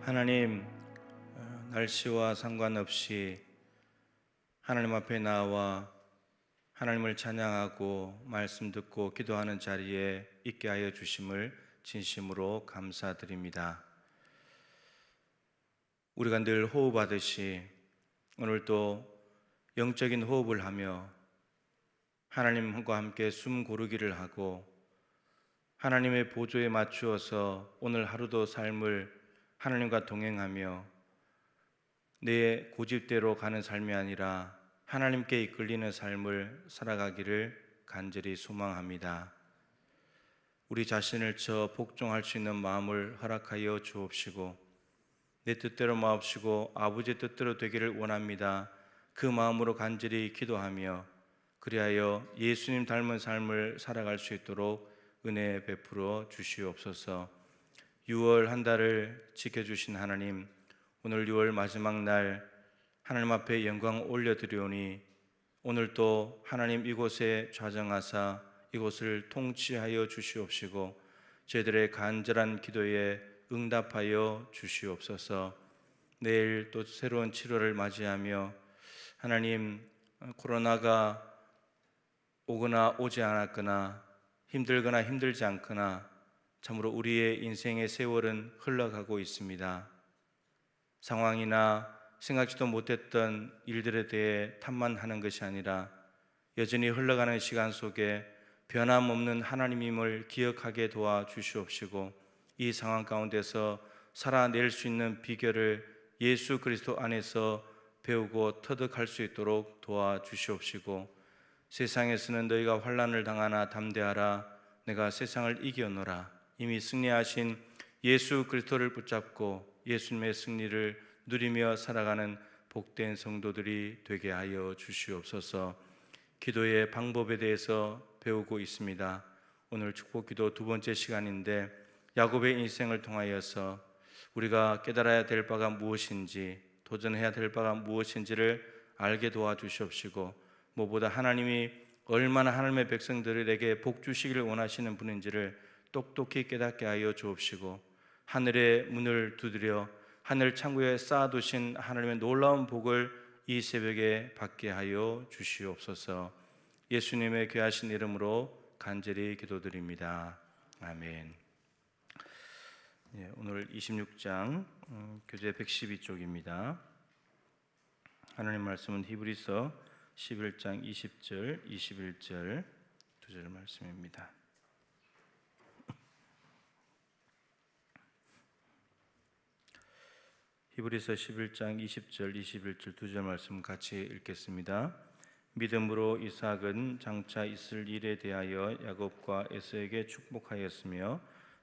하나님, 날씨와 상관없이 하나님 앞에 나와 하나님을 찬양하고 말씀 듣고 기도하는 자리에 있게 하여 주심을 진심으로 감사드립니다. 우리가 늘 호흡하듯이 오늘도 영적인 호흡을 하며 하나님과 함께 숨 고르기를 하고 하나님의 보조에 맞추어서 오늘 하루도 삶을 하나님과 동행하며 내 고집대로 가는 삶이 아니라 하나님께 이끌리는 삶을 살아가기를 간절히 소망합니다. 우리 자신을 복종할 수 있는 마음을 허락하여 주옵시고 내 뜻대로 마옵시고 아버지의 뜻대로 되기를 원합니다. 그 마음으로 간절히 기도하며 그리하여 예수님 닮은 삶을 살아갈 수 있도록 은혜 베풀어 주시옵소서. 6월 한 달을 지켜주신 하나님, 오늘 6월 마지막 날 하나님 앞에 영광 올려드리오니 오늘도 하나님 이곳에 좌정하사 이곳을 통치하여 주시옵시고 저희들의 간절한 기도에 응답하여 주시옵소서. 내일 또 새로운 7월을 맞이하며 하나님, 코로나가 오거나 오지 않았거나 힘들거나 힘들지 않거나 참으로 우리의 인생의 세월은 흘러가고 있습니다. 상황이나 생각지도 못했던 일들에 대해 탓만하는 것이 아니라 여전히 흘러가는 시간 속에 변함없는 하나님임을 기억하게 도와주시옵시고 이 상황 가운데서 살아낼 수 있는 비결을 예수 그리스도 안에서 배우고 터득할 수 있도록 도와주시옵시고 세상에서는 너희가 환난을 당하나 담대하라 내가 세상을 이겨노라 이미 승리하신 예수 그리스도를 붙잡고 예수님의 승리를 누리며 살아가는 복된 성도들이 되게 하여 주시옵소서. 기도의 방법에 대해서 배우고 있습니다. 오늘 축복기도 두 번째 시간인데 야곱의 인생을 통하여서 우리가 깨달아야 될 바가 무엇인지 도전해야 될 바가 무엇인지를 알게 도와주시옵시고 무엇보다 하나님이 얼마나 하나님의 백성들에게 복 주시기를 원하시는 분인지를 똑똑히 깨닫게 하여 주옵시고 하늘의 문을 두드려 하늘 창고에 쌓아두신 하나님의 놀라운 복을 이 새벽에 받게 하여 주시옵소서. 예수님의 귀하신 이름으로 간절히 기도드립니다. 아멘. 오늘 26장 교재 112쪽입니다. 하나님 말씀은 히브리서 11장 20절, 21절 두 절 말씀입니다. 히브리서 11장 20절, 21절 두 절 말씀 같이 읽겠습니다. 믿음으로 이삭은 장차 있을 일에 대하여 야곱과 에서에게 축복하였으며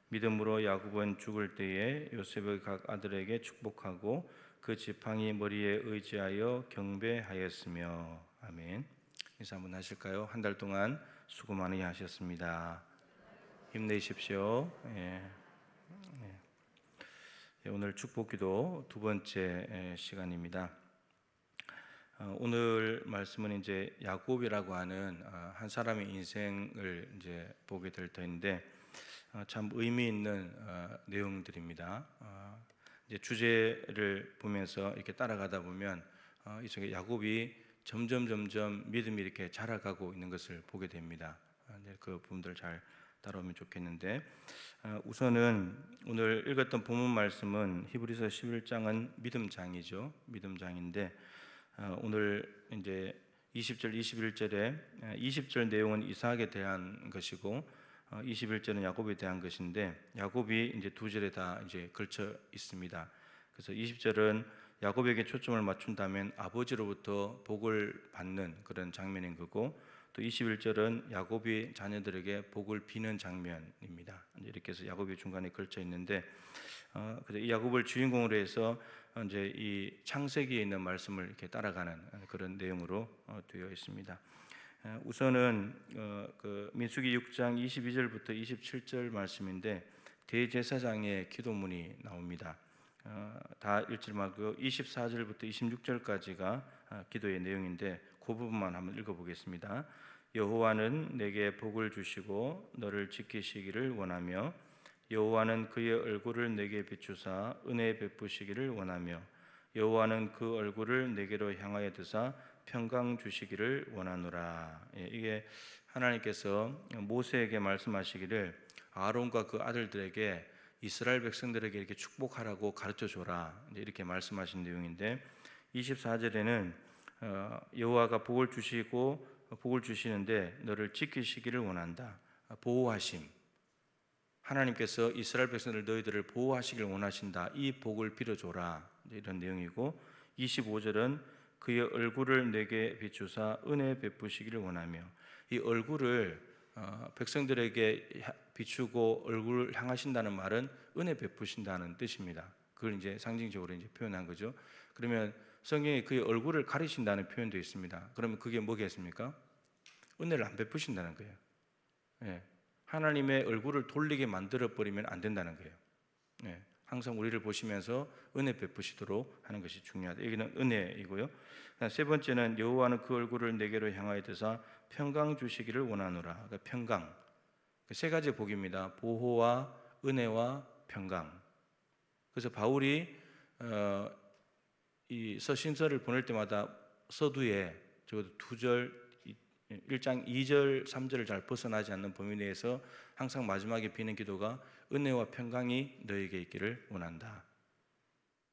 믿음으로 야곱은 죽을 때에 요셉의 각 아들에게 축복하고 그 지팡이 머리에 의지하여 경배하였으며. 아멘. 인사 한번 하실까요? 한 달 동안 수고 많이 하셨습니다. 힘내십시오. 오늘 축복기도 두 번째 시간입니다. 오늘 말씀은 이제 야곱이라고 하는 한 사람의 인생을 이제 보게 될 터인데 참 의미 있는 내용들입니다. 이제 주제를 보면서 이렇게 따라가다 보면 이 속에 야곱이 점점 믿음이 이렇게 자라가고 있는 것을 보게 됩니다. 그 부분들 잘 따라오면 좋겠는데 우선은 오늘 읽었던 본문 말씀은 히브리서 11장은 믿음장이죠. 믿음장인데 오늘 이제 20절, 21절에 20절 내용은 이삭에 대한 것이고 21절은 야곱에 대한 것인데 야곱이 이제 두 절에 다 이제 걸쳐 있습니다. 그래서 20절은 야곱에게 초점을 맞춘다면 아버지로부터 복을 받는 그런 장면인 거고 또 21절은 야곱이 자녀들에게 복을 비는 장면입니다. 이렇게 해서 야곱이 중간에 걸쳐 있는데 이 야곱을 주인공으로 해서 이제 이 창세기에 있는 말씀을 이렇게 따라가는 그런 내용으로 되어 있습니다. 우선은 그 민수기 6장 22절부터 27절 말씀인데 대제사장의 기도문이 나옵니다. 다 읽지 말고 24절부터 26절까지가 기도의 내용인데 그 부분만 한번 읽어보겠습니다. 여호와는 내게 복을 주시고 너를 지키시기를 원하며 여호와는 그의 얼굴을 내게 비추사 은혜 베푸시기를 원하며 여호와는 그 얼굴을 내게로 향하여 드사 평강 주시기를 원하노라. 이게 하나님께서 모세에게 말씀하시기를 아론과 그 아들들에게 이스라엘 백성들에게 이렇게 축복하라고 가르쳐 줘라, 이렇게 말씀하신 내용인데 24절에는 여호와가 복을 주시고 복을 주시는데 너를 지키시기를 원한다. 보호하심. 하나님께서 이스라엘 백성들 너희들을 보호하시길 원하신다. 이 복을 빌어줘라. 이런 내용이고 25절은 그의 얼굴을 내게 비추사 은혜 베푸시기를 원하며 이 얼굴을 백성들에게 비추고 얼굴을 향하신다는 말은 은혜 베푸신다는 뜻입니다. 그걸 이제 상징적으로 이제 표현한 거죠. 그러면 성경에 그의 얼굴을 가리신다는 표현도 있습니다. 그러면 그게 뭐겠습니까? 은혜를 안 베푸신다는 거예요. 예. 하나님의 얼굴을 돌리게 만들어 버리면 안 된다는 거예요. 예. 항상 우리를 보시면서 은혜 베푸시도록 하는 것이 중요하다. 여기는 은혜이고요. 세 번째는 여호와는 그 얼굴을 내게로 향하여 드사 평강 주시기를 원하노라. 그러니까 평강. 세 가지 복입니다. 보호와 은혜와 평강. 그래서 바울이 이 서신서를 보낼 때마다 서두에 적어도 2절 1장 2절 3절을 잘 벗어나지 않는 범위 내에서 항상 마지막에 비는 기도가 은혜와 평강이 너에게 있기를 원한다.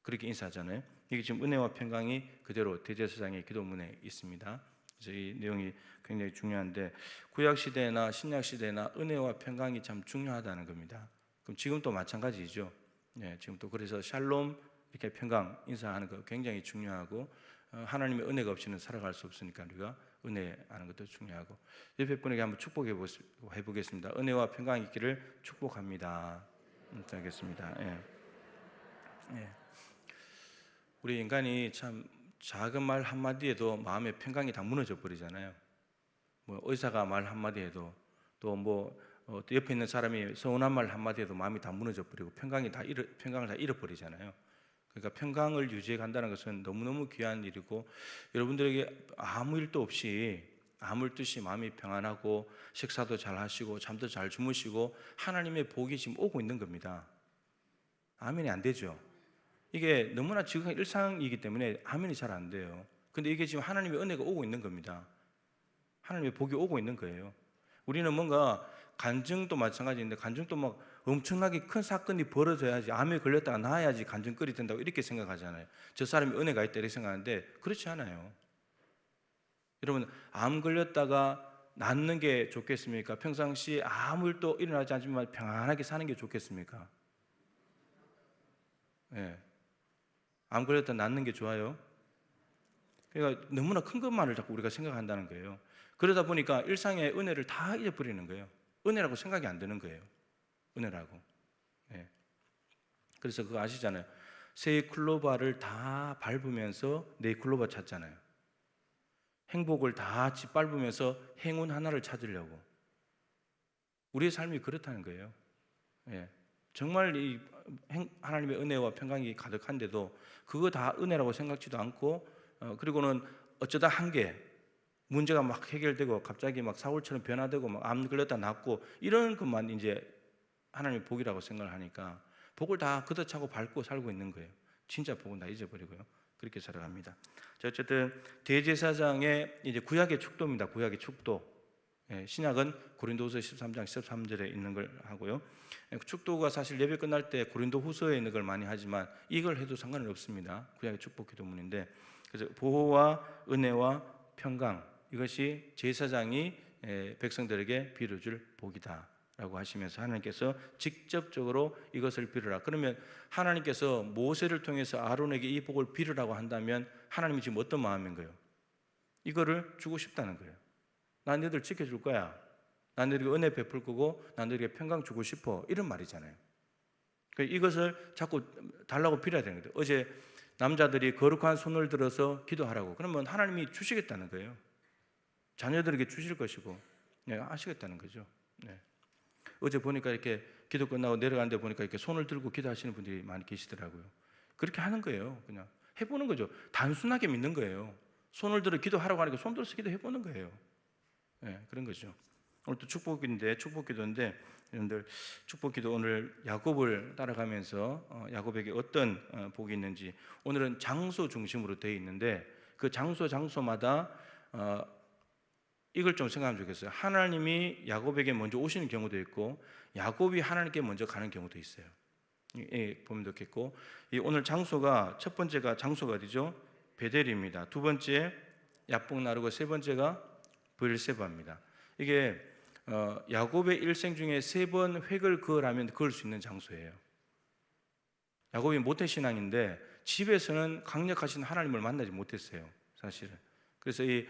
그렇게 인사하잖아요. 이게 지금 은혜와 평강이 그대로 대제사장의 기도문에 있습니다. 그래서 이 내용이 굉장히 중요한데 구약 시대나 신약 시대나 은혜와 평강이 참 중요하다는 겁니다. 그럼 지금도 마찬가지죠. 네, 지금 또 그래서 샬롬 이렇게 평강 인사하는 거 굉장히 중요하고 하나님의 은혜가 없이는 살아갈 수 없으니까 우리가 은혜하는 것도 중요하고 옆에 분에게 한번 축복해 보겠습니다. 은혜와 평강이 있기를 축복합니다. 하겠습니다. 예. 예. 우리 인간이 참 작은 말 한마디에도 마음의 평강이 다 무너져 버리잖아요. 뭐 의사가 말 한마디 해도 또 뭐 옆에 있는 사람이 서운한 말 한마디 해도 마음이 다 무너져 버리고 평강을 다 잃어버리잖아요. 그러니까 평강을 유지해 간다는 것은 너무너무 귀한 일이고 여러분들에게 아무 일도 없이 아무 일 없이 마음이 평안하고 식사도 잘 하시고 잠도 잘 주무시고 하나님의 복이 지금 오고 있는 겁니다. 아멘이 안 되죠. 이게 너무나 지극한 일상이기 때문에 아멘이 잘 안 돼요. 근데 이게 지금 하나님의 은혜가 오고 있는 겁니다. 하나님의 복이 오고 있는 거예요. 우리는 뭔가 간증도 마찬가지인데 간증도 막 엄청나게 큰 사건이 벌어져야지 암에 걸렸다가 나아야지 간증거리 된다고 이렇게 생각하잖아요. 저 사람이 은혜가 있다 이렇게 생각하는데 그렇지 않아요. 여러분 암 걸렸다가 낫는 게 좋겠습니까? 평상시 아무 일도 일어나지 않지만 평안하게 사는 게 좋겠습니까? 예. 암 걸렸다 낫는 게 좋아요. 그러니까 너무나 큰 것만을 자꾸 우리가 생각한다는 거예요. 그러다 보니까 일상의 은혜를 다 잊어버리는 거예요. 은혜라고 생각이 안 드는 거예요. 은혜라고. 예. 그래서 그거 아시잖아요. 새 클로바를 다 밟으면서 내 클로바 찾잖아요. 행복을 다 짓밟으면서 행운 하나를 찾으려고. 우리의 삶이 그렇다는 거예요. 예. 정말 이 하나님의 은혜와 평강이 가득한데도 그거 다 은혜라고 생각지도 않고 그리고는 어쩌다 한계 문제가 막 해결되고 갑자기 막 사울처럼 변화되고 막 암 걸렸다 낫고 이런 것만 이제 하나님의 복이라고 생각을 하니까 복을 다 걷어차고 밟고 살고 있는 거예요. 진짜 복은 다 잊어버리고요. 그렇게 살아갑니다. 자, 어쨌든 대제사장의 이제 구약의 축도입니다. 구약의 축도. 예, 신약은 고린도후서 13장 13절에 있는 걸 하고요. 축도가 사실 예배 끝날 때 고린도후서에 있는 걸 많이 하지만 이걸 해도 상관은 없습니다. 구약의 축복 기도문인데 그래서 보호와 은혜와 평강 이것이 제사장이 백성들에게 빌어줄 복이다라고 하시면서 하나님께서 직접적으로 이것을 빌어라. 그러면 하나님께서 모세를 통해서 아론에게 이 복을 빌으라고 한다면 하나님이 지금 어떤 마음인 거예요? 이거를 주고 싶다는 거예요. 난 너희들 지켜줄 거야. 난 너희에게 은혜 베풀 거고 난 너희에게 평강 주고 싶어. 이런 말이잖아요. 그러니까 이것을 자꾸 달라고 빌어야 되는 거예요. 어제 남자들이 거룩한 손을 들어서 기도하라고. 그러면 하나님이 주시겠다는 거예요. 자녀들에게 주실 것이고 아시겠다는 거죠. 네. 어제 보니까 이렇게 기도 끝나고 내려가는데 보니까 이렇게 손을 들고 기도하시는 분들이 많이 계시더라고요. 그렇게 하는 거예요. 그냥 해보는 거죠. 단순하게 믿는 거예요. 손을 들어 기도하라고 하니까 손 들어서 기도해보는 거예요. 네, 그런 거죠. 오늘 또 축복인데 축복기도인데 여러분들 축복기도 오늘 야곱을 따라가면서 야곱에게 어떤 복이 있는지 오늘은 장소 중심으로 되어 있는데 그 장소마다 이걸 좀 생각하면 좋겠어요. 하나님이 야곱에게 먼저 오시는 경우도 있고 야곱이 하나님께 먼저 가는 경우도 있어요. 보면 좋겠고 오늘 장소가 첫 번째가 장소가 어디죠? 베델입니다. 두 번째 야복 나루고 세 번째가 브엘세바입니다. 이게 야곱의 일생 중에 3번 획을 그으라면 그을 수 있는 장소예요. 야곱이 모태신앙인데 집에서는 강력하신 하나님을 만나지 못했어요, 사실은. 그래서 이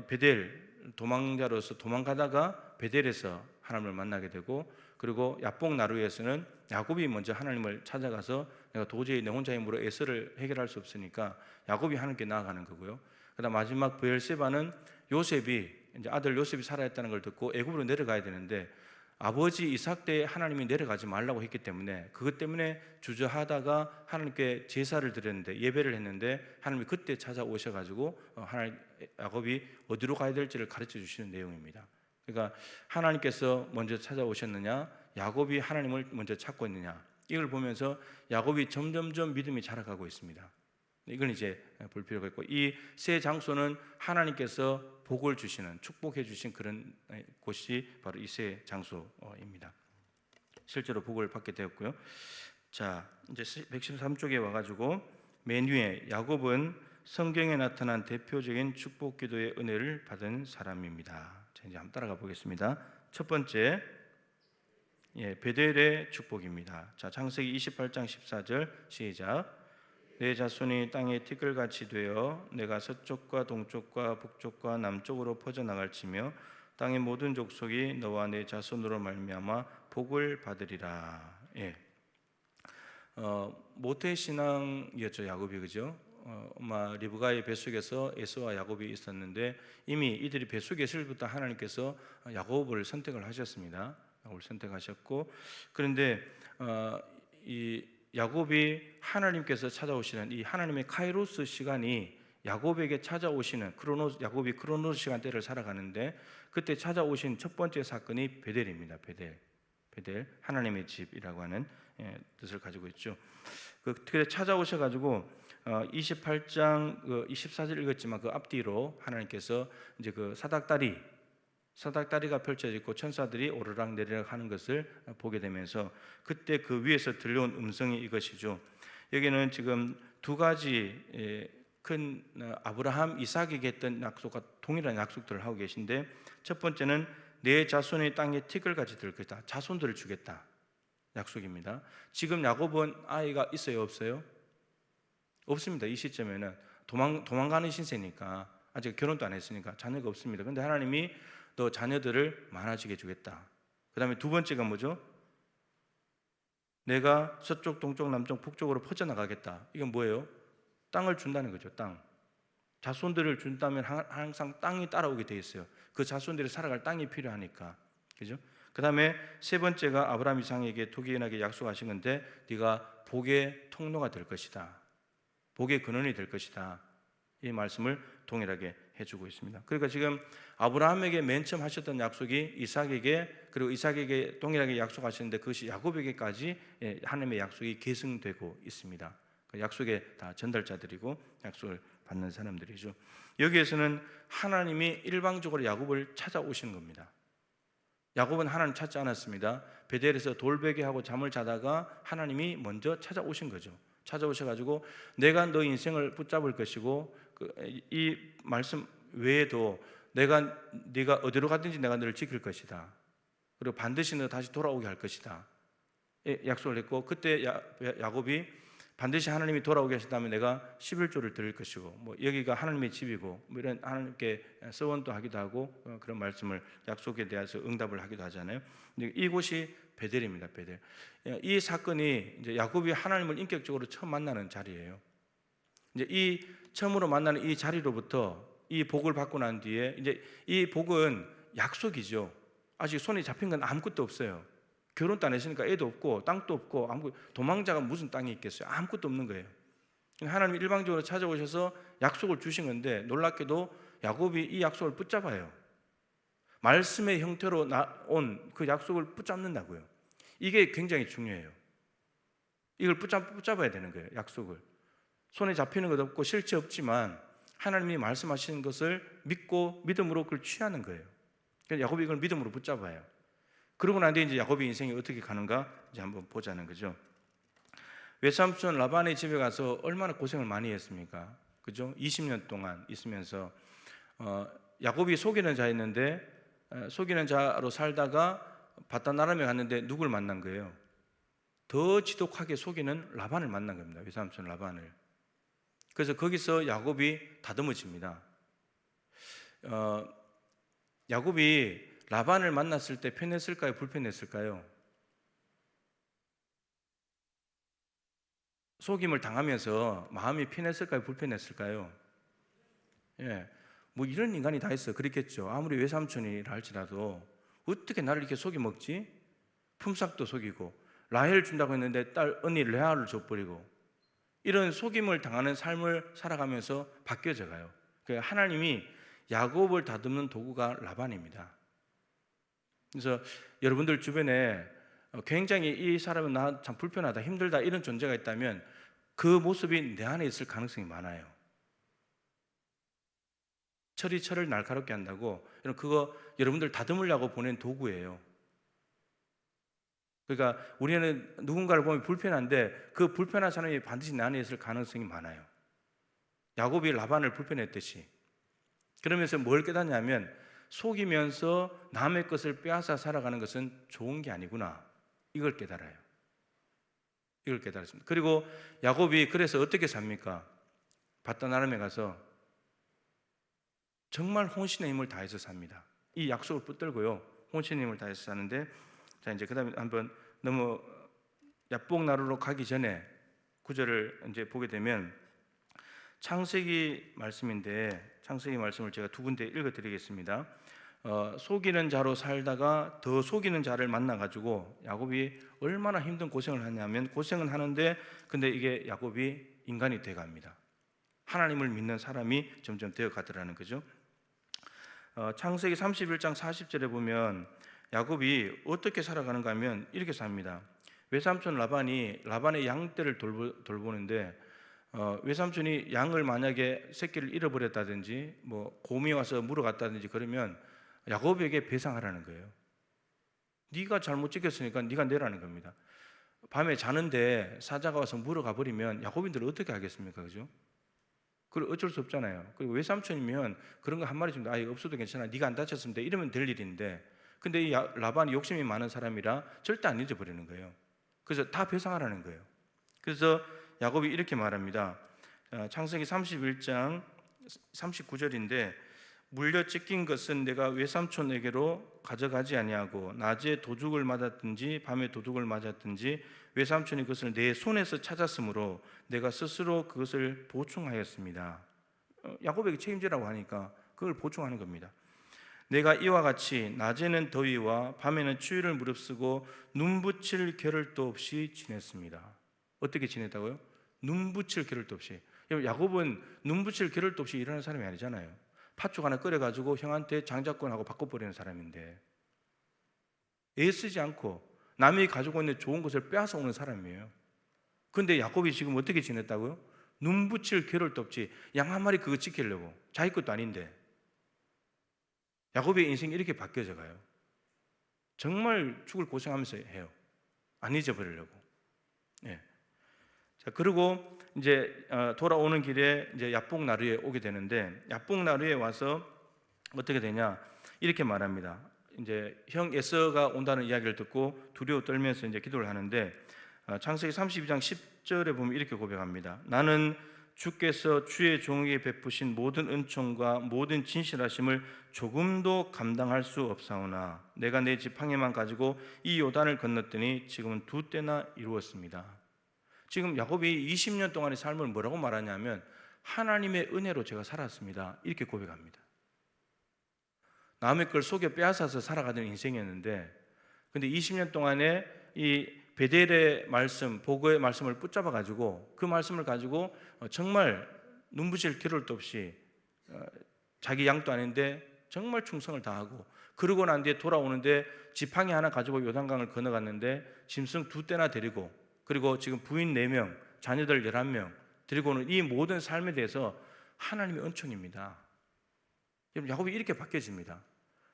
베델 도망자로서 도망가다가 베델에서 하나님을 만나게 되고 그리고 야복 나루에서는 야곱이 먼저 하나님을 찾아가서 내가 도저히 내 혼자 힘으로 에서를 해결할 수 없으니까 야곱이 하나님께 나아가는 거고요. 그다음 마지막 브엘세바는 요셉이 이제 아들 요셉이 살아있다는 걸 듣고 애굽으로 내려가야 되는데 아버지 이삭 때 하나님이 내려가지 말라고 했기 때문에 그것 때문에 주저하다가 하나님께 제사를 드렸는데 예배를 했는데 하나님이 그때 찾아오셔가지고 하나님 야곱이 어디로 가야 될지를 가르쳐 주시는 내용입니다. 그러니까 하나님께서 먼저 찾아오셨느냐 야곱이 하나님을 먼저 찾고 있느냐 이걸 보면서 야곱이 점점점 믿음이 자라가고 있습니다. 이건 이제 볼 필요가 있고 이 세 장소는 하나님께서 복을 주시는 축복해 주신 그런 곳이 바로 이 세 장소입니다. 실제로 복을 받게 되었고요. 자, 이제 113쪽에 와가지고 맨 위에 야곱은 성경에 나타난 대표적인 축복 기도의 은혜를 받은 사람입니다. 자, 이제 한번 따라가 보겠습니다. 첫 번째, 베델의 축복입니다. 자, 창세기 28장 14절 시작. 내 자손이 땅에 티끌같이 되어 내가 서쪽과 동쪽과 북쪽과 남쪽으로 퍼져나갈지며 땅의 모든 족속이 너와 내 자손으로 말미암아 복을 받으리라. 모태 신앙이었죠, 야곱이. 그죠? 엄마 리브가의 뱃속에서 에서와 야곱이 있었는데 이미 이들이 뱃속에 있을 때부터 하나님께서 야곱을 선택을 하셨습니다. 야곱을 선택하셨고 그런데 이 야곱이 하나님께서 찾아오시는 이 하나님의 카이로스 시간이 야곱에게 찾아오시는 야곱이 크로노스 시간대를 살아가는데 그때 찾아오신 첫 번째 사건이 베델입니다. 베델 하나님의 집이라고 하는 뜻을 가지고 있죠. 그 찾아오셔가지고 28장 24절 읽었지만 그 앞뒤로 하나님께서 이제 그 사닥다리가 펼쳐져 있고 천사들이 오르락 내리락 하는 것을 보게 되면서 그때 그 위에서 들려온 음성이 이것이죠. 여기는 지금 두 가지 큰 아브라함, 이삭에게 했던 약속과 동일한 약속들을 하고 계신데 첫 번째는 내 자손의 땅에 티끌같이 들 것이다. 자손들을 주겠다. 약속입니다. 지금 야곱은 아이가 있어요, 없어요? 없습니다. 이 시점에는 도망가는 신세니까 아직 결혼도 안 했으니까 자녀가 없습니다. 그런데 하나님이 너 자녀들을 많아지게 해주겠다. 그 다음에 두 번째가 뭐죠? 내가 서쪽, 동쪽, 남쪽, 북쪽으로 퍼져나가겠다. 이건 뭐예요? 땅을 준다는 거죠. 땅. 자손들을 준다면 항상 땅이 따라오게 돼 있어요. 그 자손들이 살아갈 땅이 필요하니까. 그죠? 그 다음에 세 번째가 아브라함 이삭에게 투기인하게 약속하신 건데 네가 복의 통로가 될 것이다. 복의 근원이 될 것이다. 이 말씀을 동일하게 해주고 있습니다. 그러니까 지금 아브라함에게 맨 처음 하셨던 약속이 이삭에게 그리고 이삭에게 동일하게 약속하셨는데 그것이 야곱에게까지 하나님의 약속이 계승되고 있습니다. 그 약속의 다 전달자들이고 약속을 받는 사람들이죠. 여기에서는 하나님이 일방적으로 야곱을 찾아오시는 겁니다. 야곱은 하나님 찾지 않았습니다. 베델에서 돌베개하고 잠을 자다가 하나님이 먼저 찾아오신 거죠. 찾아오셔가지고 내가 너 인생을 붙잡을 것이고 이 말씀 외에도 네가 어디로 가든지 내가 너를 지킬 것이다. 그리고 반드시 너 다시 돌아오게 할 것이다. 약속을 했고 그때 야곱이 반드시 하나님이 돌아오게 하신다면 내가 11조를 드릴 것이고 뭐 여기가 하나님의 집이고 뭐 이런 하나님께 서원도 하기도 하고 그런 말씀을 약속에 대해서 응답을 하기도 하잖아요. 근데 이곳이 베델입니다. 베델. 이 사건이 이제 야곱이 하나님을 인격적으로 처음 만나는 자리예요. 이제 이 처음으로 만나는 이 자리로부터 이 복을 받고 난 뒤에 이제 이 복은 약속이죠. 아직 손에 잡힌 건 아무것도 없어요. 결혼도 안 했으니까 애도 없고 땅도 없고 도망자가 무슨 땅이 있겠어요? 아무것도 없는 거예요. 하나님이 일방적으로 찾아오셔서 약속을 주신 건데 놀랍게도 야곱이 이 약속을 붙잡아요. 말씀의 형태로 온 그 약속을 붙잡는다고요. 이게 굉장히 중요해요. 이걸 붙잡아야 되는 거예요. 약속을. 손에 잡히는 것 없고 실체 없지만 하나님이 말씀하시는 것을 믿고 믿음으로 그걸 취하는 거예요. 그래서 야곱이 이걸 믿음으로 붙잡아요. 그러고 난 뒤에 이제 야곱의 인생이 어떻게 가는가 이제 한번 보자는 거죠. 외삼촌 라반의 집에 가서 얼마나 고생을 많이 했습니까? 그죠? 20년 동안 있으면서 야곱이 속이는 자였는데 속이는 자로 살다가 바단 아람에 갔는데 누굴 만난 거예요? 더 지독하게 속이는 라반을 만난 겁니다. 외삼촌 라반을. 그래서 거기서 야곱이 다듬어집니다. 야곱이 라반을 만났을 때 편했을까요? 불편했을까요? 속임을 당하면서 마음이 편했을까요? 불편했을까요? 예, 뭐 이런 인간이 다 있어. 그렇겠죠. 아무리 외삼촌이라 할지라도 어떻게 나를 이렇게 속이 먹지? 품삯도 속이고 라헬 준다고 했는데 딸 언니 레아를 줘버리고 이런 속임을 당하는 삶을 살아가면서 바뀌어져 가요. 하나님이 야곱을 다듬는 도구가 라반입니다. 그래서 여러분들 주변에 굉장히 이 사람은 나 참 불편하다, 힘들다 이런 존재가 있다면 그 모습이 내 안에 있을 가능성이 많아요. 철이 철을 날카롭게 한다고 그거 여러분들 다듬으려고 보낸 도구예요. 그러니까 우리는 누군가를 보면 불편한데 그 불편한 사람이 반드시 내 안에 있을 가능성이 많아요. 야곱이 라반을 불편했듯이. 그러면서 뭘 깨닫냐면 속이면서 남의 것을 빼앗아 살아가는 것은 좋은 게 아니구나. 이걸 깨달아요. 이걸 깨달았습니다. 그리고 야곱이 그래서 어떻게 삽니까? 바단 아람에 가서 정말 혼신의 힘을 다해서 삽니다. 이 약속을 붙들고요. 혼신의 힘을 다해서 사는데 자 이제 그다음에 한번 너무 야복 나루로 가기 전에 구절을 이제 보게 되면 창세기 말씀인데 창세기 말씀을 제가 두 군데 읽어드리겠습니다. 속이는 자로 살다가 더 속이는 자를 만나가지고 야곱이 얼마나 힘든 고생을 하냐면 고생은 하는데 근데 이게 야곱이 인간이 돼갑니다. 하나님을 믿는 사람이 점점 되어가더라는 거죠. 창세기 31장 40절에 보면 야곱이 어떻게 살아가는가 하면 이렇게 삽니다. 외삼촌 라반의 양떼를 돌보는데 외삼촌이 양을 만약에 새끼를 잃어버렸다든지 뭐 곰이 와서 물어갔다든지 그러면 야곱에게 배상하라는 거예요. 네가 잘못 지켰으니까 네가 내라는 겁니다. 밤에 자는데 사자가 와서 물어가 버리면 야곱인들은 어떻게 하겠습니까? 그죠? 그걸 어쩔 수 없잖아요. 그리고 외삼촌이면 그런 거 한 마리 좀 아예 없어도 괜찮아. 네가 안 다쳤으면 돼. 이러면 될 일인데 근데 이 라반이 욕심이 많은 사람이라 절대 안 잊어버리는 거예요. 그래서 다 배상하라는 거예요. 그래서 야곱이 이렇게 말합니다. 창세기 31장 39절인데 물려 찢긴 것은 내가 외삼촌에게로 가져가지 아니하고 낮에 도둑을 맞았든지 밤에 도둑을 맞았든지 외삼촌이 그것을 내 손에서 찾았으므로 내가 스스로 그것을 보충하였습니다. 야곱에게 책임지라고 하니까 그걸 보충하는 겁니다. 내가 이와 같이 낮에는 더위와 밤에는 추위를 무릅쓰고 눈 붙일 겨를도 없이 지냈습니다. 어떻게 지냈다고요? 눈 붙일 겨를도 없이. 야곱은 눈 붙일 겨를도 없이 일하는 사람이 아니잖아요. 팥죽 하나 끓여가지고 형한테 장자권하고 바꿔버리는 사람인데 애쓰지 않고 남이 가지고 있는 좋은 것을 빼앗아 오는 사람이에요. 그런데 야곱이 지금 어떻게 지냈다고요? 눈 붙일 겨를도 없지. 양 한 마리 그거 지키려고. 자기 것도 아닌데. 야곱의 인생이 이렇게 바뀌어져 가요. 정말 죽을 고생하면서 해요. 안 잊어버리려고. 예. 자, 그리고 이제 돌아오는 길에 이제 야복 나루에 오게 되는데 야복 나루에 와서 어떻게 되냐? 이렇게 말합니다. 이제 형 에서가 온다는 이야기를 듣고 두려워 떨면서 이제 기도를 하는데 창세기 32장 10절에 보면 이렇게 고백합니다. 나는 주께서 주의 종에게 베푸신 모든 은총과 모든 진실하심을 조금도 감당할 수 없사오나 내가 내 지팡이만 가지고 이 요단을 건넜더니 지금은 두 때나 이루었습니다. 지금 야곱이 20년 동안의 삶을 뭐라고 말하냐면 하나님의 은혜로 제가 살았습니다. 이렇게 고백합니다. 남의 걸 속여 빼앗아서 살아가던 인생이었는데 근데 20년 동안에 이 베델의 말씀, 보고의 말씀을 붙잡아 가지고 그 말씀을 가지고 정말 눈부실 겨를도 없이 자기 양도 아닌데 정말 충성을 다하고 그러고 난 뒤에 돌아오는데 지팡이 하나 가지고 요단강을 건너갔는데 짐승 2떼나 데리고, 그리고 지금 부인 4명, 자녀들 11명 데리고는 이 모든 삶에 대해서 하나님의 은총입니다. 여러분, 야곱이 이렇게 바뀌어집니다.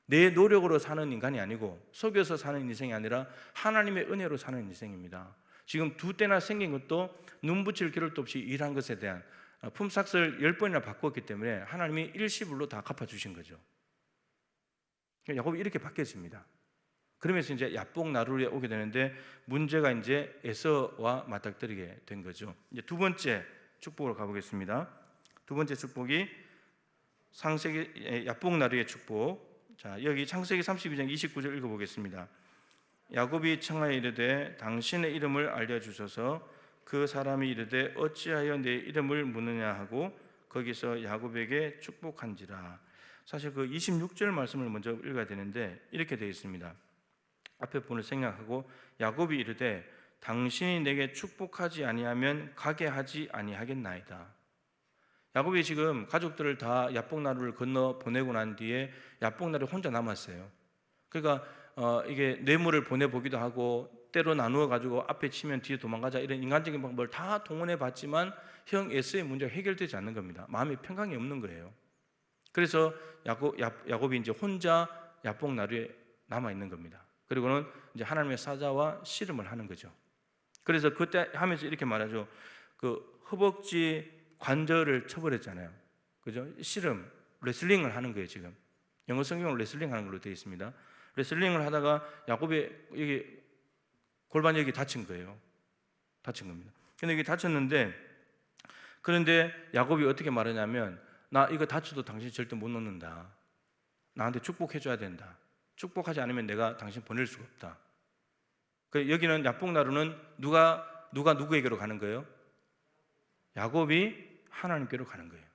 내 노력으로 사는 인간이 아니고 속여서 사는 인생이 아니라 하나님의 은혜로 사는 인생입니다. 지금 2떼나 생긴 것도 눈 붙일 겨를도 없이 일한 것에 대한 품삯을 10번이나 바꿨기 때문에 하나님이 일시불로 다 갚아주신 거죠. 야곱이 이렇게 바뀌어집니다. 그러면서 이제 야복 나루에 오게 되는데 문제가 이제 에서와 맞닥뜨리게 된 거죠. 이제 두 번째 축복으로 가보겠습니다. 두 번째 축복이 야복 나루의 축복. 자, 여기 창세기 32장 29절 읽어보겠습니다. 야곱이 청하여 이르되 당신의 이름을 알려주소서. 그 사람이 이르되 어찌하여 내 이름을 묻느냐 하고 거기서 야곱에게 축복한지라. 사실 그 26절 말씀을 먼저 읽어야 되는데 이렇게 되어 있습니다. 앞에 분을 생각하고 야곱이 이르되 당신이 내게 축복하지 아니하면 가게 하지 아니하겠나이다. 야곱이 지금 가족들을 다 야복나루를 건너 보내고 난 뒤에 야복나루에 혼자 남았어요. 그러니까 이게 뇌물을 보내보기도 하고 때로 나누어 가지고 앞에 치면 뒤에 도망가자 이런 인간적인 방법을 다 동원해 봤지만 형 에서의 문제가 해결되지 않는 겁니다. 마음의 평강이 없는 거예요. 그래서 야곱이 이제 혼자 야복나루에 남아 있는 겁니다. 그리고는 이제 하나님의 사자와 씨름을 하는 거죠. 그래서 그때 하면서 이렇게 말하죠. 그 허벅지 관절을 쳐버렸잖아요. 그죠? 씨름, 레슬링을 하는 거예요, 지금. 영어 성경은 레슬링 하는 걸로 되어 있습니다. 레슬링을 하다가 야곱이 여기 골반 여기 다친 거예요. 다친 겁니다. 근데 이게 다쳤는데, 그런데 야곱이 어떻게 말하냐면, 나 이거 다쳐도 당신 절대 못 놓는다. 나한테 축복해줘야 된다. 축복하지 않으면 내가 당신 보낼 수가 없다. 여기는 야복나루는 누가 누구에게로 가는 거예요? 야곱이 하나님께로 가는 거예요.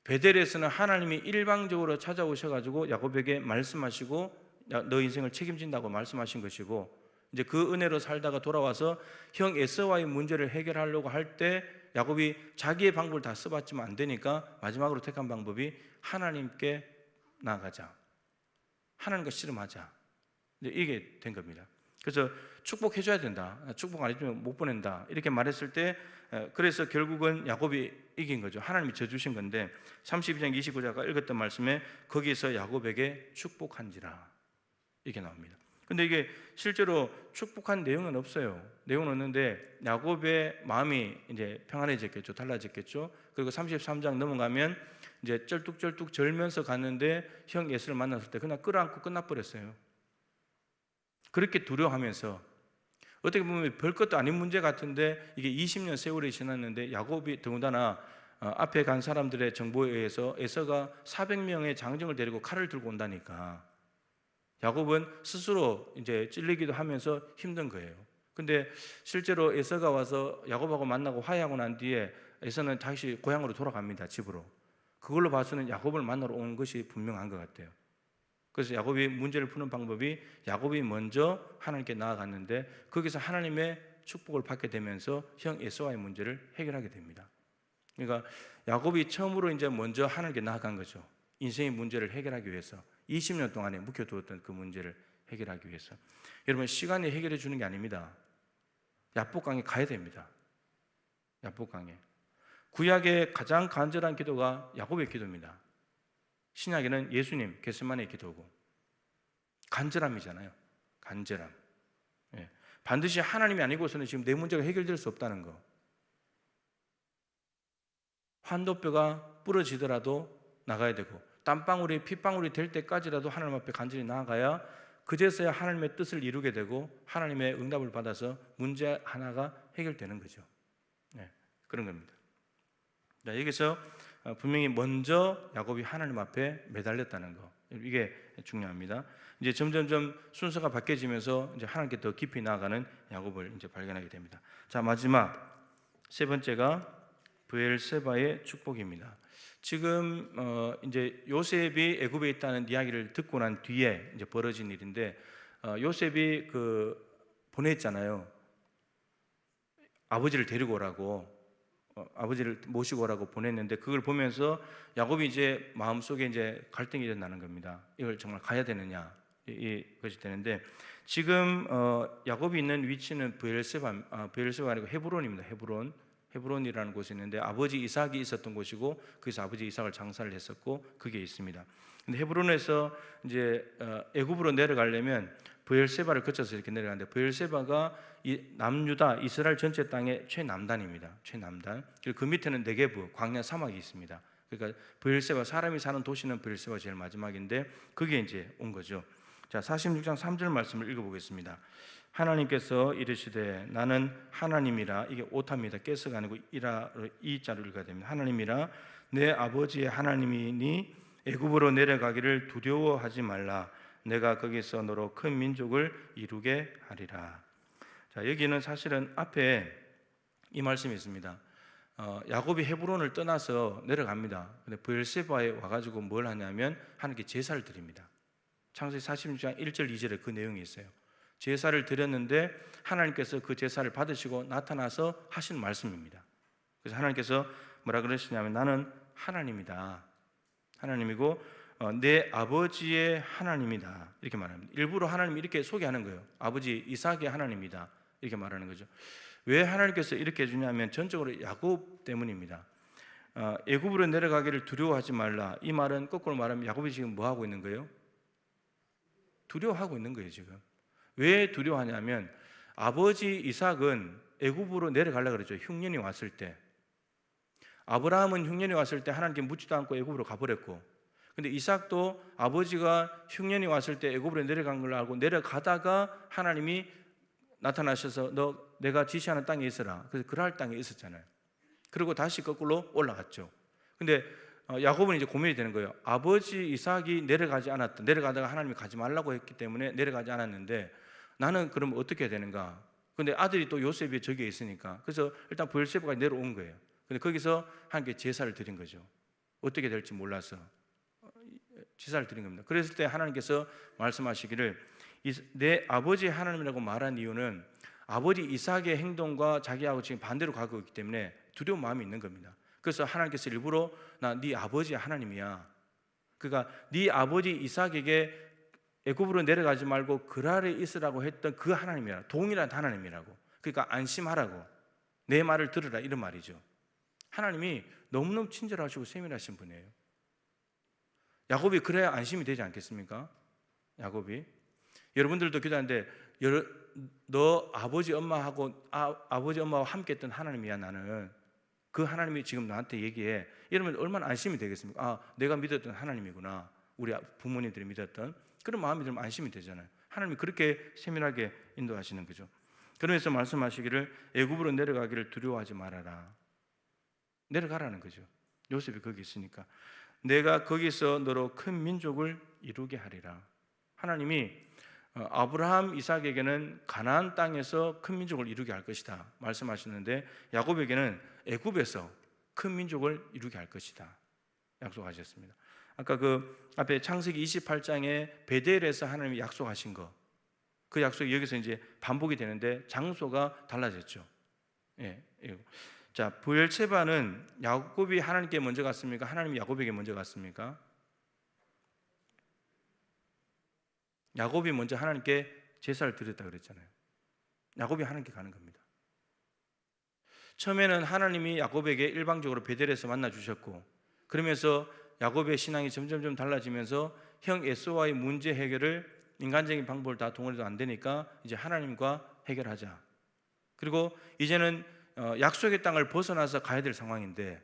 베델에서는 하나님이 일방적으로 찾아오셔가지고 야곱에게 말씀하시고 너 인생을 책임진다고 말씀하신 것이고, 이제 그 은혜로 살다가 돌아와서 형 에서와의 문제를 해결하려고 할 때 야곱이 자기의 방법을 다 써봤지만 안 되니까 마지막으로 택한 방법이 하나님께 나아가자, 하나님과 씨름하자, 이게 된 겁니다. 그래서 축복해줘야 된다, 축복 안 해주면 못 보낸다 이렇게 말했을 때, 그래서 결국은 야곱이 이긴 거죠. 하나님이 져주신 건데 32장 29절 아까 읽었던 말씀에 거기서 야곱에게 축복한지라 이게 나옵니다. 근데 이게 실제로 축복한 내용은 없어요. 내용은 없는데 야곱의 마음이 이제 평안해졌겠죠. 달라졌겠죠. 그리고 33장 넘어가면 이제 쩔뚝쩔뚝 절면서 갔는데 형 에서를 만났을 때 그냥 끌어안고 끝나버렸어요. 그렇게 두려워하면서, 어떻게 보면 별것도 아닌 문제 같은데 이게 20년 세월이 지났는데 야곱이 더군다나 앞에 간 사람들의 정보에 의해서 에서가 400명의 장정을 데리고 칼을 들고 온다니까 야곱은 스스로 이제 찔리기도 하면서 힘든 거예요. 근데 실제로 에서가 와서 야곱하고 만나고 화해하고 난 뒤에 에서는 다시 고향으로 돌아갑니다. 집으로. 그걸로 봐서는 야곱을 만나러 온 것이 분명한 것 같아요. 그래서 야곱이 문제를 푸는 방법이 야곱이 먼저 하나님께 나아갔는데 거기서 하나님의 축복을 받게 되면서 형 에서와의 문제를 해결하게 됩니다. 그러니까 야곱이 처음으로 이제 먼저 하나님께 나아간 거죠. 인생의 문제를 해결하기 위해서 20년 동안에 묵혀두었던 그 문제를 해결하기 위해서. 여러분, 시간이 해결해 주는 게 아닙니다. 야복강에 가야 됩니다. 야복강에. 구약의 가장 간절한 기도가 야곱의 기도입니다. 신약에는 예수님 겟세마네 기도고, 간절함이잖아요. 간절함. 예. 반드시 하나님이 아니고서는 지금 내 문제가 해결될 수 없다는 거. 환도뼈가 부러지더라도 나가야 되고 땀방울이 핏방울이 될 때까지라도 하나님 앞에 간절히 나아가야 그제서야 하나님의 뜻을 이루게 되고 하나님의 응답을 받아서 문제 하나가 해결되는 거죠. 네, 그런 겁니다. 자, 여기서 분명히 먼저 야곱이 하나님 앞에 매달렸다는 거, 이게 중요합니다. 이제 점점점 순서가 바뀌어지면서 이제 하나님께 더 깊이 나아가는 야곱을 이제 발견하게 됩니다. 자, 마지막 세 번째가 브엘세바의 축복입니다. 지금 이제 요셉이 애굽에 있다는 이야기를 듣고 난 뒤에 이제 벌어진 일인데, 요셉이 보냈잖아요. 아버지를 데리고 오라고. 아버지를 모시고 오라고 보냈는데 그걸 보면서 야곱이 이제 마음속에 이제 갈등이 일어나는 겁니다. 이걸 정말 가야 되느냐 이것이 되는데 지금 야곱이 있는 위치는 브엘세바 아니고 헤브론입니다. 헤브론이라는 곳이 있는데 아버지 이삭이 있었던 곳이고 거기서 아버지 이삭을 장사를 했었고 그게 있습니다. 근데 헤브론에서 이제 애굽으로 내려가려면 브엘세바를 거쳐서 이렇게 내려가는데 브엘세바가 남유다 이스라엘 전체 땅의 최남단입니다. 최남단. 그리고 그 밑에는 네게브 광야 사막이 있습니다. 그러니까 브엘세바 사람이 사는 도시는 브엘세바가 제일 마지막인데 그게 이제 온 거죠. 자, 46장 3절 말씀을 읽어보겠습니다. 하나님께서 이르시되 나는 하나님이라. 이게 오타입니다. 깨스가 아니고 이 자를 읽어야 됩니다. 하나님이라 내 아버지의 하나님이니 애굽으로 내려가기를 두려워하지 말라. 내가 거기서 너로 큰 민족을 이루게 하리라. 자, 여기는 사실은 앞에 이 말씀이 있습니다. 야곱이 헤브론을 떠나서 내려갑니다. 근데 브엘세바에 와가지고 뭘 하냐면 하나님께 제사를 드립니다. 창세기 46장 1절 2절에 그 내용이 있어요. 제사를 드렸는데 하나님께서 그 제사를 받으시고 나타나서 하신 말씀입니다. 그래서 하나님께서 뭐라 그러시냐면 나는 하나님이다. 하나님이고 내 아버지의 하나님이다. 이렇게 말합니다. 일부러 하나님이 이렇게 소개하는 거예요. 아버지 이삭의 하나님이다. 이렇게 말하는 거죠. 왜 하나님께서 이렇게 해주냐면 전적으로 야곱 때문입니다. 애굽으로 내려가기를 두려워하지 말라. 이 말은 거꾸로 말하면 야곱이 지금 뭐 하고 있는 거예요? 두려워하고 있는 거예요. 지금 왜 두려워하냐면 아버지 이삭은 애굽으로 내려가려고 그랬죠. 흉년이 왔을 때. 아브라함은 흉년이 왔을 때 하나님께 묻지도 않고 애굽으로 가버렸고, 근데 이삭도 아버지가 흉년이 왔을 때 애굽으로 내려간 걸 알고 내려가다가 하나님이 나타나셔서 너 내가 지시하는 땅에 있어라. 그래서 그랄 땅에 있었잖아요. 그리고 다시 거꾸로 올라갔죠. 근데 야곱은 이제 고민이 되는 거예요. 아버지 이삭이 내려가다가 하나님이 가지 말라고 했기 때문에 내려가지 않았는데 나는 그럼 어떻게 해야 되는가? 근데 아들이 또 요셉이 저기에 있으니까 그래서 일단 브엘세바까지 내려온 거예요. 근데 거기서 하나님께 제사를 드린 거죠. 어떻게 될지 몰라서 제사를 드린 겁니다. 그랬을 때 하나님께서 말씀하시기를 내 아버지 하나님이라고 말한 이유는 아버지 이삭의 행동과 자기하고 지금 반대로 가고 있기 때문에 두려운 마음이 있는 겁니다. 그래서 하나님께서 일부러 나 네 아버지 하나님이야. 그러니까 네 아버지 이삭에게 애굽으로 내려가지 말고 그랄에 있으라고 했던 그 하나님이라, 동일한 하나님이라고. 그러니까 안심하라고, 내 말을 들으라, 이런 말이죠. 하나님이 너무너무 친절하시고 세밀하신 분이에요. 야곱이 그래야 안심이 되지 않겠습니까? 야곱이. 여러분들도 기도하는데 너 아버지 엄마하고 아버지 엄마와 함께 했던 하나님이야. 나는 그 하나님이 지금 나한테 얘기해. 이러면 얼마나 안심이 되겠습니까? 아, 내가 믿었던 하나님이구나. 우리 부모님들이 믿었던 그런 마음이 들면 안심이 되잖아요. 하나님이 그렇게 세밀하게 인도하시는 거죠. 그러면서 말씀하시기를 애굽으로 내려가기를 두려워하지 말아라. 내려가라는 거죠. 요셉이 거기 있으니까 내가 거기서 너로 큰 민족을 이루게 하리라. 하나님이 아브라함, 이삭에게는 가나안 땅에서 큰 민족을 이루게 할 것이다 말씀하시는데 야곱에게는 애굽에서 큰 민족을 이루게 할 것이다 약속하셨습니다. 아까 그 앞에 창세기 28장에 베델에서 하나님이 약속하신 거, 그 약속이 여기서 이제 반복이 되는데 장소가 달라졌죠. 예. 자, 브엘세바는 야곱이 하나님께 먼저 갔습니까? 하나님이 야곱에게 먼저 갔습니까? 야곱이 먼저 하나님께 제사를 드렸다 그랬잖아요. 야곱이 하나님께 가는 겁니다. 처음에는 하나님이 야곱에게 일방적으로 베델에서 만나 주셨고, 그러면서 야곱의 신앙이 점점 달라지면서 형 에서와의 문제 해결을 인간적인 방법을 다 동원해도 안 되니까 이제 하나님과 해결하자. 그리고 이제는 약속의 땅을 벗어나서 가야 될 상황인데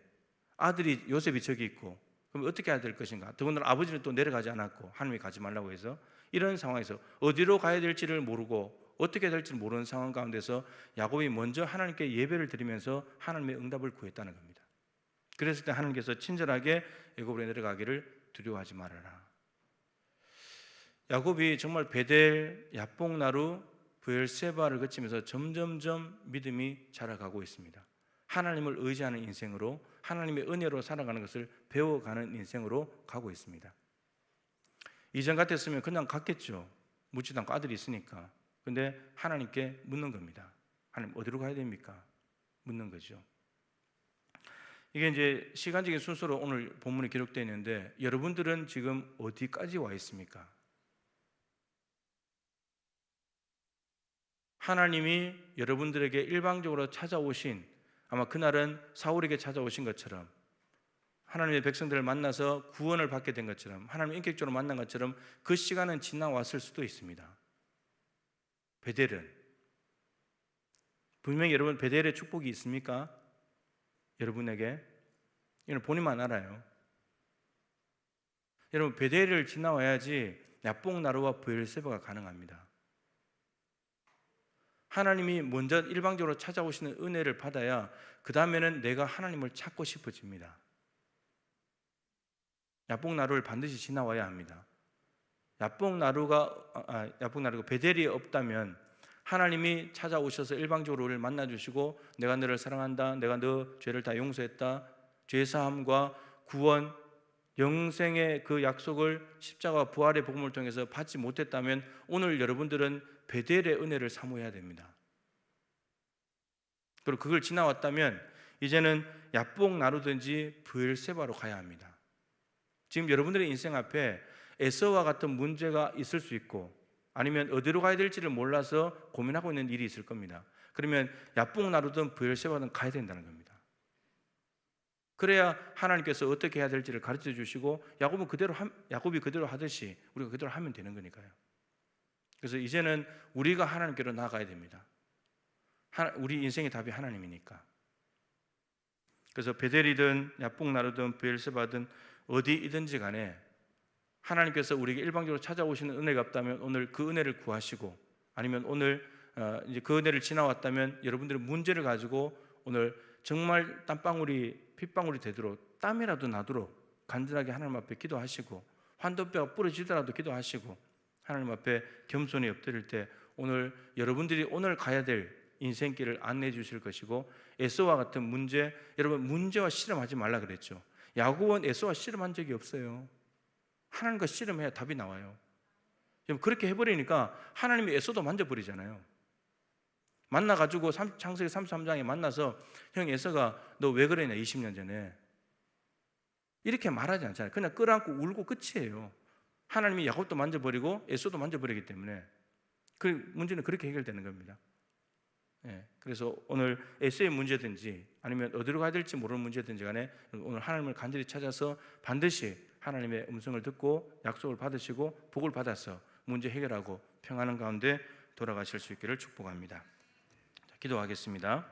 아들이 요셉이 저기 있고 그럼 어떻게 해야 될 것인가? 더군다나 아버지는 또 내려가지 않았고 하나님이 가지 말라고 해서 이런 상황에서 어디로 가야 될지를 모르고 어떻게 될지 모르는 상황 가운데서 야곱이 먼저 하나님께 예배를 드리면서 하나님의 응답을 구했다는 겁니다. 그랬을 때 하나님께서 친절하게 애굽으로 내려가기를 두려워하지 말아라. 야곱이 정말 베델, 야복나루, 브엘세바를 거치면서 점점점 믿음이 자라가고 있습니다. 하나님을 의지하는 인생으로, 하나님의 은혜로 살아가는 것을 배워가는 인생으로 가고 있습니다. 이전 같았으면 그냥 갔겠죠. 묻지도 않고 아들이 있으니까. 근데 하나님께 묻는 겁니다. 하나님 어디로 가야 됩니까? 묻는 거죠. 이게 이제 시간적인 순서로 오늘 본문에 기록되어 있는데 여러분들은 지금 어디까지 와 있습니까? 하나님이 여러분들에게 일방적으로 찾아오신, 아마 그날은 사울에게 찾아오신 것처럼 하나님의 백성들을 만나서 구원을 받게 된 것처럼 하나님 인격적으로 만난 것처럼 그 시간은 지나왔을 수도 있습니다. 베델은 분명히 여러분 베델의 축복이 있습니까? 여러분에게 이건 본인만 알아요. 여러분 베델을 지나와야지 야복나루와 브엘세바가 가능합니다. 하나님이 먼저 일방적으로 찾아오시는 은혜를 받아야 그 다음에는 내가 하나님을 찾고 싶어집니다. 야복나루를 반드시 지나와야 합니다. 야복나루가 베델이 없다면 하나님이 찾아오셔서 일방적으로 우리를 만나주시고 내가 너를 사랑한다, 내가 너 죄를 다 용서했다, 죄사함과 구원, 영생의 그 약속을 십자가 부활의 복음을 통해서 받지 못했다면 오늘 여러분들은 베델의 은혜를 사모해야 됩니다. 그리고 그걸 지나왔다면 이제는 야복나루든지 브엘세바로 가야 합니다. 지금 여러분들의 인생 앞에 에서와 같은 문제가 있을 수 있고 아니면 어디로 가야 될지를 몰라서 고민하고 있는 일이 있을 겁니다. 그러면 야복나루든 브엘세바든 가야 된다는 겁니다. 그래야 하나님께서 어떻게 해야 될지를 가르쳐 주시고 야곱이 그대로 하듯이 우리가 그대로 하면 되는 거니까요. 그래서 이제는 우리가 하나님께로 나아가야 됩니다. 우리 인생의 답이 하나님이니까. 그래서 베델이든 야복나루든 브엘세바든 어디이든지 간에 하나님께서 우리에게 일방적으로 찾아오시는 은혜가 없다면 오늘 그 은혜를 구하시고 아니면 오늘 이제 그 은혜를 지나왔다면 여러분들의 문제를 가지고 오늘 정말 땀방울이 핏방울이 되도록 땀이라도 나도록 간절하게 하나님 앞에 기도하시고 환도뼈가 부러지더라도 기도하시고 하나님 앞에 겸손히 엎드릴 때 오늘 여러분들이 오늘 가야 될 인생길을 안내해 주실 것이고 에서와 같은 문제, 여러분 문제와 씨름하지 말라 그랬죠. 야곱은 에서와 씨름한 적이 없어요. 하나님과 씨름해야 답이 나와요. 그렇게 해버리니까 하나님이 에서도 만져버리잖아요. 만나가지고 창세기 33장에 만나서 형 에서가 너 왜 그러냐 20년 전에 이렇게 말하지 않잖아요. 그냥 끌어안고 울고 끝이에요. 하나님이 야곱도 만져버리고 에서도 만져버리기 때문에 그 문제는 그렇게 해결되는 겁니다. 그래서 오늘 에서의 문제든지 아니면 어디로 가야 될지 모르는 문제든지 간에 오늘 하나님을 간절히 찾아서 반드시 하나님의 음성을 듣고 약속을 받으시고 복을 받아서 문제 해결하고 평안한 가운데 돌아가실 수 있기를 축복합니다. 자, 기도하겠습니다.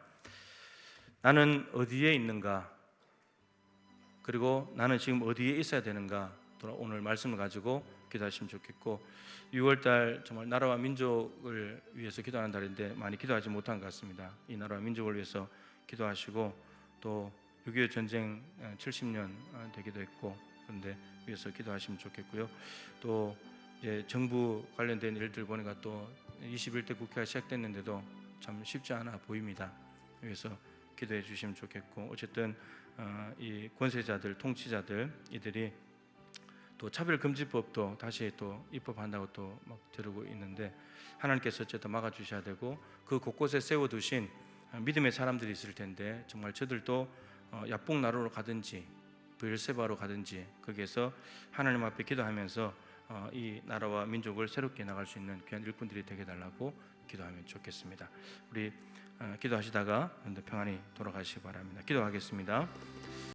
나는 어디에 있는가? 그리고 나는 지금 어디에 있어야 되는가? 오늘 말씀을 가지고 기도하시면 좋겠고 6월달 정말 나라와 민족을 위해서 기도하는 달인데 많이 기도하지 못한 것 같습니다. 이 나라와 민족을 위해서 기도하시고 또 6.25 전쟁 70년 되기도 했고 그런데 위해서 기도하시면 좋겠고요. 또 이제 정부 관련된 일들 보니까 또 21대 국회가 시작됐는데도 참 쉽지 않아 보입니다. 위해서 기도해 주시면 좋겠고 어쨌든 이 권세자들, 통치자들 이들이 또 차별금지법도 다시 또 입법한다고 또 막 들고 있는데 하나님께서 어쨌든 막아주셔야 되고 그 곳곳에 세워두신 믿음의 사람들이 있을 텐데 정말 저들도 야복나루로 가든지 브엘세바로 가든지 거기에서 하나님 앞에 기도하면서 이 나라와 민족을 새롭게 나갈 수 있는 귀한 일꾼들이 되게 달라고 기도하면 좋겠습니다. 우리 기도하시다가 평안히 돌아가시기 바랍니다. 기도하겠습니다.